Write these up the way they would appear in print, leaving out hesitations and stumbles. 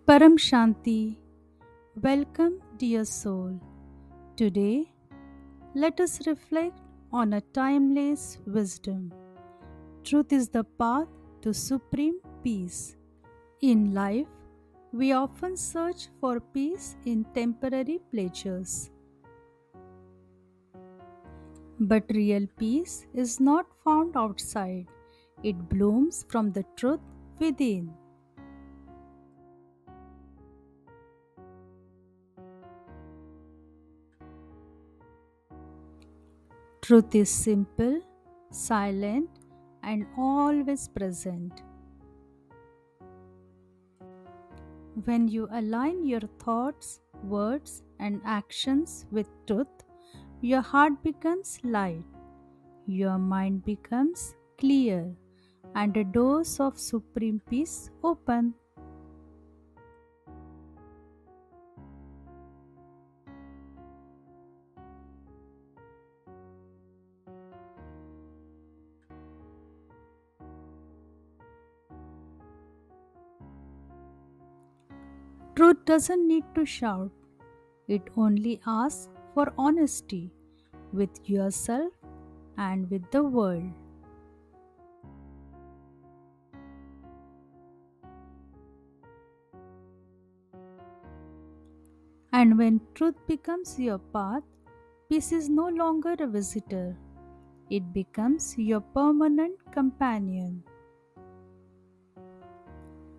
Paramshanti, welcome dear soul. Today, let us reflect on a timeless wisdom. Truth is the path to supreme peace. In life, we often search for peace in temporary pleasures. But real peace is not found outside, it blooms from the truth within. Truth is simple, silent, and always present. When you align your thoughts, words, and actions with truth, your heart becomes light, your mind becomes clear, and the doors of supreme peace open. Truth doesn't need to shout, it only asks for honesty with yourself and with the world. And when truth becomes your path, peace is no longer a visitor, it becomes your permanent companion.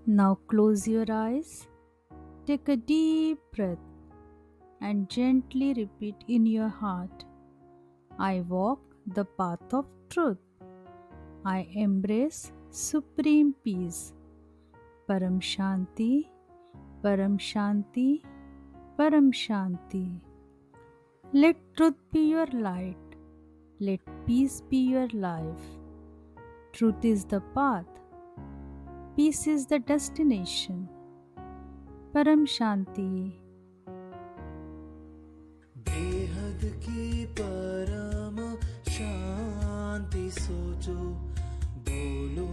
Now close your eyes, take a deep breath, and gently repeat in your heart, I walk the path of truth. I embrace supreme peace. Param Shanti, Param Shanti, Param Shanti. Let truth be your light. Let peace be your life. Truth is the path. Peace is the destination. Param Shanti. बेहद की परम शांति सोचो बोलो